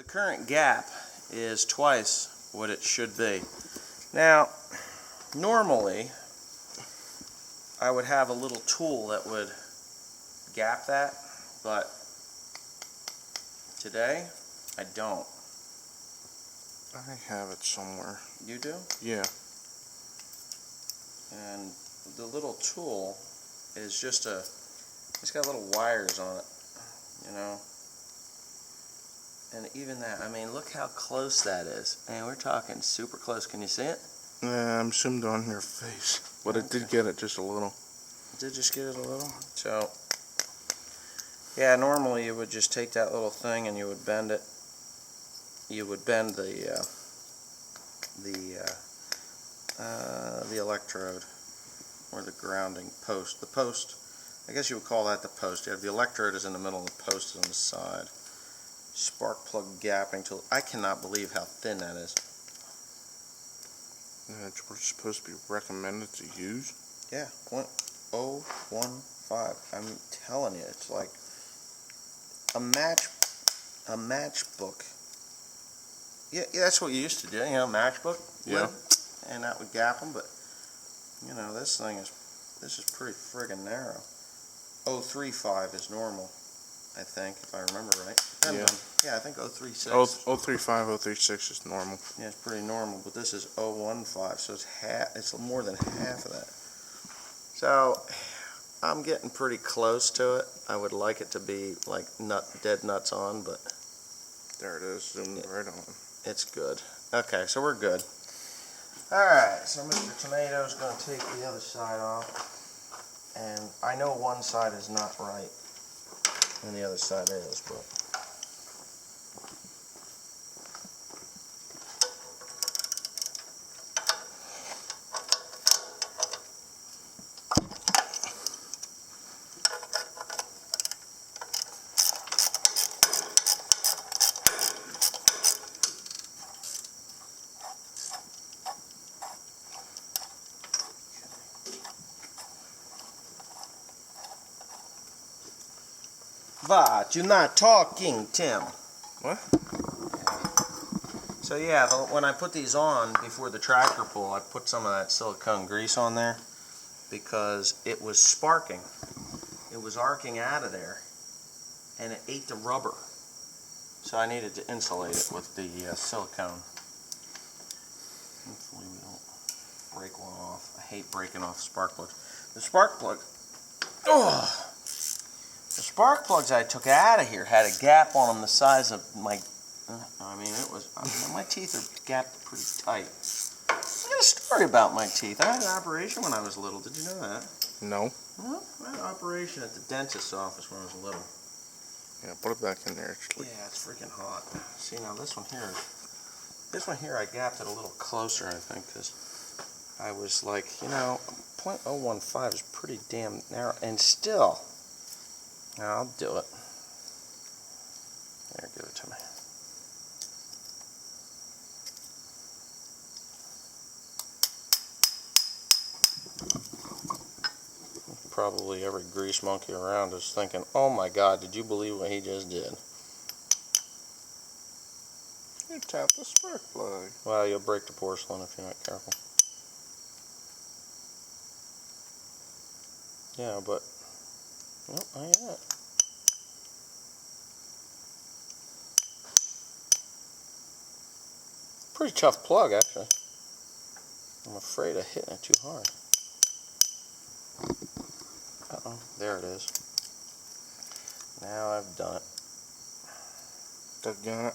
current gap is twice what it should be. Now, normally, I would have a little tool that would gap that, but today, I don't. I have it somewhere. You do? Yeah. And the little tool is just it's got little wires on it, you know. And even that, I mean, look how close that is. Man, we're talking super close. Can you see it? Yeah, I'm zoomed on your face. But it did get it just a little. Did just get it a little? So, yeah, normally you would just take that little thing and you would bend it. You would bend the electrode, or the grounding post. The post, I guess you would call that the post. You have the electrode is in the middle, the post is on the side. Spark plug gapping tool. I cannot believe how thin that is. Yeah, it's supposed to be recommended to use. Yeah, 0.015. I'm telling you, it's like a matchbook. Yeah, that's what you used to do, you know, matchbook. Yeah. Lid, and that would gap them, but you know, this is pretty friggin' narrow. 0.35 is normal, I think, if I remember right. Yeah, I think 0.36. 0.35, 0.36 is normal. Yeah, it's pretty normal, but this is 0.15, so it's more than half of that. So I'm getting pretty close to it. I would like it to be like dead nuts on, but There it is, zoomed right on. it's good. Okay, so we're good. Alright, so Mr. Tomato's going to take the other side off. And I know one side is not right, and the other side is, but... But you're not talking, Tim. What? So yeah, when I put these on before the tractor pull, I put some of that silicone grease on there because it was sparking. It was arcing out of there, and it ate the rubber. So I needed to insulate it with the silicone. Hopefully we don't break one off. I hate breaking off spark plugs. The spark plug. Oh. The spark plugs I took out of here had a gap on them the size of my, my teeth are gapped pretty tight. I got a story about my teeth. I had an operation when I was little. Did you know that? No. Well, I had an operation at the dentist's office when I was little. Yeah, put it back in there. Yeah, it's freaking hot. See, now this one here I gapped it a little closer, I think, because I was like, you know, 0.015 is pretty damn narrow, and still... I'll do it. There, give it to me. Probably every grease monkey around is thinking, oh my God, did you believe what he just did? You tapped the spark plug. Well, you'll break the porcelain if you're not careful. Yeah, but... Well, I got it. Pretty tough plug, actually. I'm afraid of hitting it too hard. Uh-oh, there it is. Now I've done it. Got it.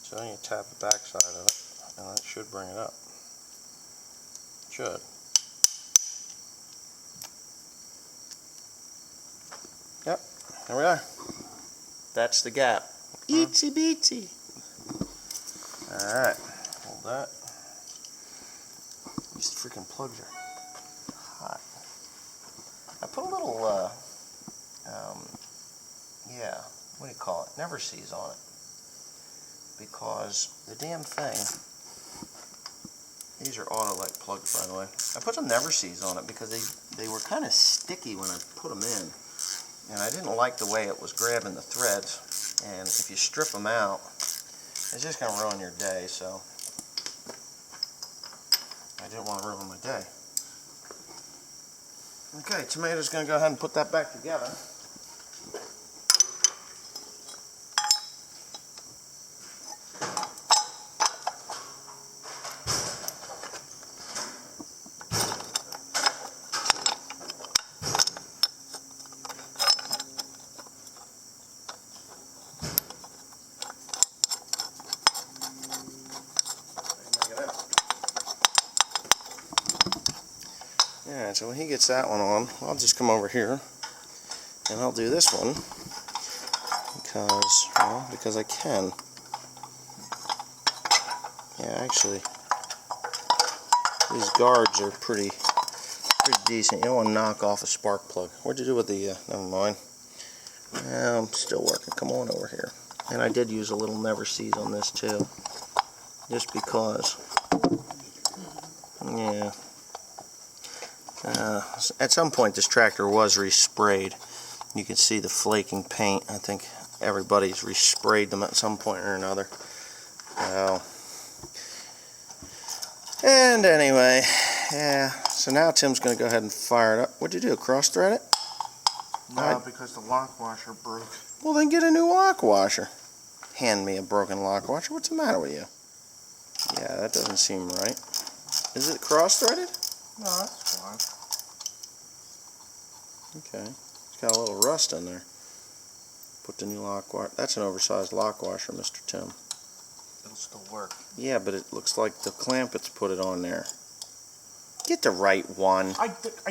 So then you tap the back side of it, and that should bring it up. Should. Yep, there we are. That's the gap. Itsy beatsy. Alright, hold that. These freaking plugs are hot. I put a little, what do you call it? Never Seez on it. Because the damn thing, these are Autolite plugs, by the way. I put some Never Seez on it because they were kind of sticky when I put them in. and I didn't like the way it was grabbing the threads, and if you strip them out, it's just going to ruin your day, so I didn't want to ruin my day. Okay, tomato's going to go ahead and put that back together. Alright, so when he gets that one on, I'll just come over here and I'll do this one because I can. Yeah, actually, these guards are pretty decent. You don't want to knock off a spark plug. What'd you do with the, never mind. I'm still working. Come on over here. And I did use a little Never Seez on this too, just because. Yeah. At some point this tractor was resprayed. You can see the flaking paint. I think everybody's resprayed them at some point or another. And anyway, yeah, so now Tim's going to go ahead and fire it up. What'd you do, cross thread it? No, because the lock washer broke. Well, then get a new lock washer. Hand me a broken lock washer. What's the matter with you? Yeah, that doesn't seem right. Is it cross threaded? No, that's fine. Okay, it's got a little rust in there. Put the new lock washer. That's an oversized lock washer, Mr. Tim. It'll still work. Yeah, but it looks like the clampets put it on there. Get the right one.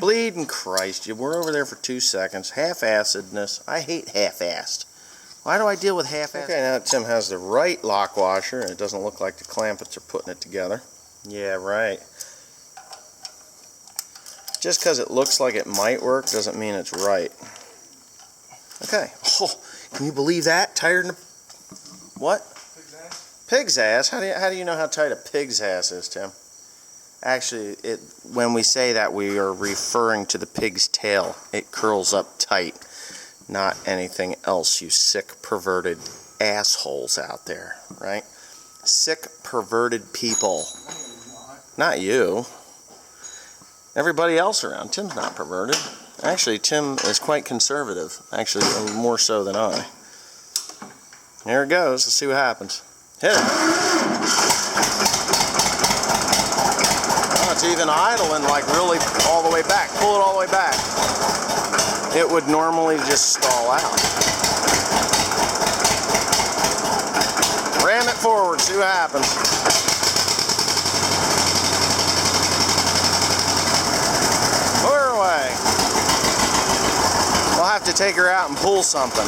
Bleeding Christ, you were over there for 2 seconds. Half-assedness. I hate half-assed. Why do I deal with half-assed? Okay, now Tim has the right lock washer, and it doesn't look like the clampets are putting it together. Yeah, right. Just because it looks like it might work doesn't mean it's right. Okay. Oh, can you believe that? Tighter than a... What? Pig's ass? Pig's ass? How do you know how tight a pig's ass is, Tim? Actually, when we say that, we are referring to the pig's tail. It curls up tight, not anything else, you sick, perverted assholes out there, right? Sick, perverted people. Not you. Everybody else around. Tim's not perverted. Actually, Tim is quite conservative. Actually, more so than I. There it goes. Let's see what happens. Hit it. Oh, it's even idling, like really all the way back. Pull it all the way back. It would normally just stall out. Ram it forward. See what happens. We'll have to take her out and pull something.